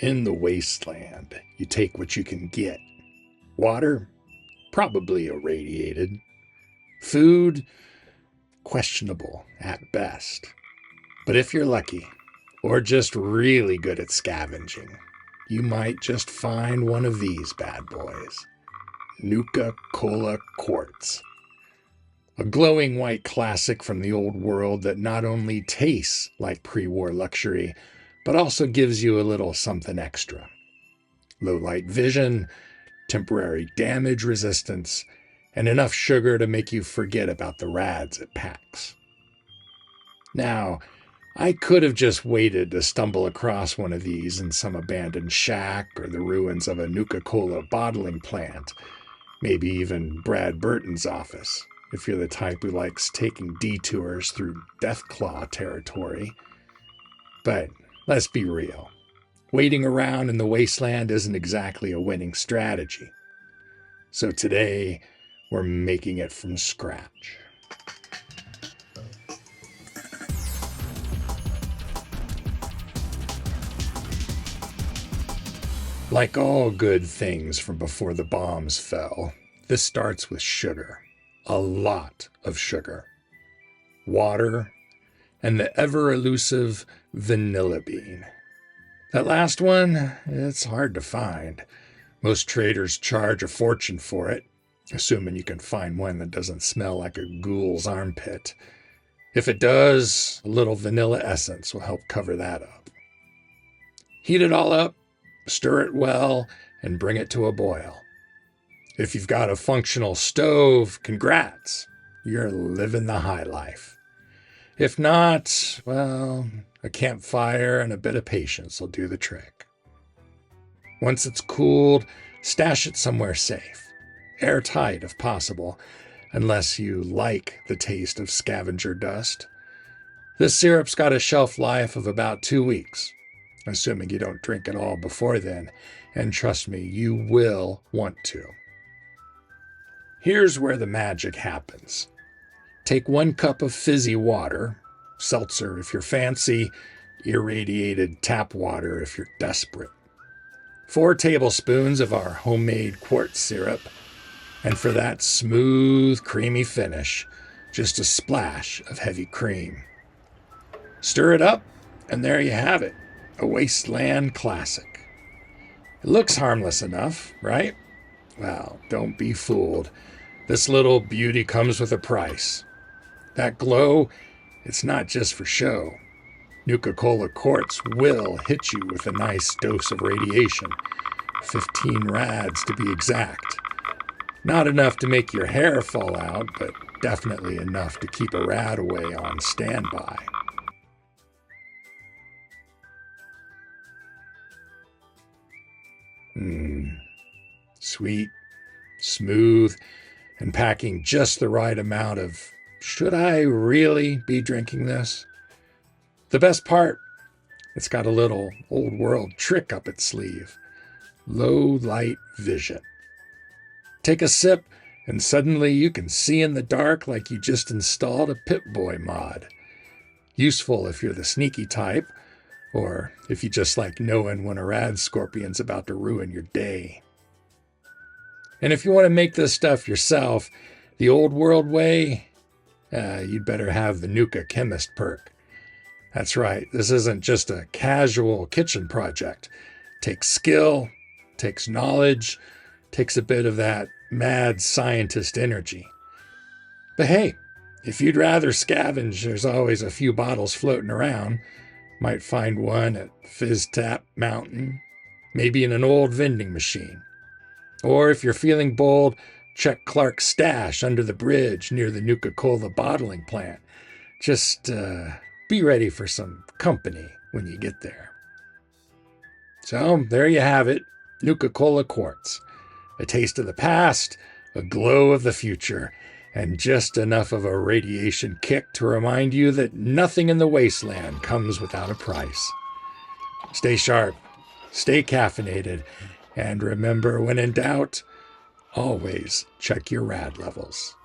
In the Wasteland, you take what you can get. Water, probably irradiated. Food, questionable at best. But if you're lucky, or just really good at scavenging, you might just find one of these bad boys. Nuka-Cola Quartz. A glowing white classic from the old world that not only tastes like pre-war luxury, but also gives you a little something extra. Low light vision, temporary damage resistance, and enough sugar to make you forget about the rads it packs. Now, I could have just waited to stumble across one of these in some abandoned shack or the ruins of a Nuka-Cola bottling plant, maybe even Brad Burton's office, if you're the type who likes taking detours through Deathclaw territory. But let's be real. Waiting around in the Wasteland isn't exactly a winning strategy. So today, we're making it from scratch. Like all good things from before the bombs fell, this starts with sugar. A lot of sugar. Water, and the ever-elusive vanilla bean. That last one, it's hard to find. Most traders charge a fortune for it, assuming you can find one that doesn't smell like a ghoul's armpit. If it does, a little vanilla essence will help cover that up. Heat it all up, stir it well, and bring it to a boil. If you've got a functional stove, congrats, you're living the high life. If not, well, a campfire and a bit of patience will do the trick. Once it's cooled, stash it somewhere safe, airtight if possible, unless you like the taste of scavenger dust. This syrup's got a shelf life of about 2 weeks, assuming you don't drink it all before then, and trust me, you will want to. Here's where the magic happens. Take 1 cup of fizzy water, seltzer if you're fancy, irradiated tap water if you're desperate. 4 tablespoons of our homemade quartz syrup, and for that smooth, creamy finish, just a splash of heavy cream. Stir it up, and there you have it, a Wasteland classic. It looks harmless enough, right? Well, don't be fooled. This little beauty comes with a price. That glow, it's not just for show. Nuka-Cola Quartz will hit you with a nice dose of radiation. 15 rads to be exact. Not enough to make your hair fall out, but definitely enough to keep a rad away on standby. Sweet, smooth, and packing just the right amount of, should I really be drinking this? The best part, it's got a little old world trick up its sleeve. Low light vision. Take a sip, and suddenly you can see in the dark like you just installed a Pip-Boy mod. Useful if you're the sneaky type, or if you just like knowing when a rad scorpion's about to ruin your day. And if you want to make this stuff yourself, the old world way, you'd better have the Nuka Chemist perk. That's right, this isn't just a casual kitchen project. Takes skill, takes knowledge, takes a bit of that mad scientist energy. But hey, if you'd rather scavenge, there's always a few bottles floating around. Might find one at Fizz Tap Mountain, maybe in an old vending machine. Or if you're feeling bold, check Clark's stash under the bridge near the Nuka-Cola bottling plant. Just be ready for some company when you get there. So there you have it, Nuka-Cola Quartz. A taste of the past, a glow of the future, and just enough of a radiation kick to remind you that nothing in the Wasteland comes without a price. Stay sharp, stay caffeinated, and remember, when in doubt, always check your rad levels.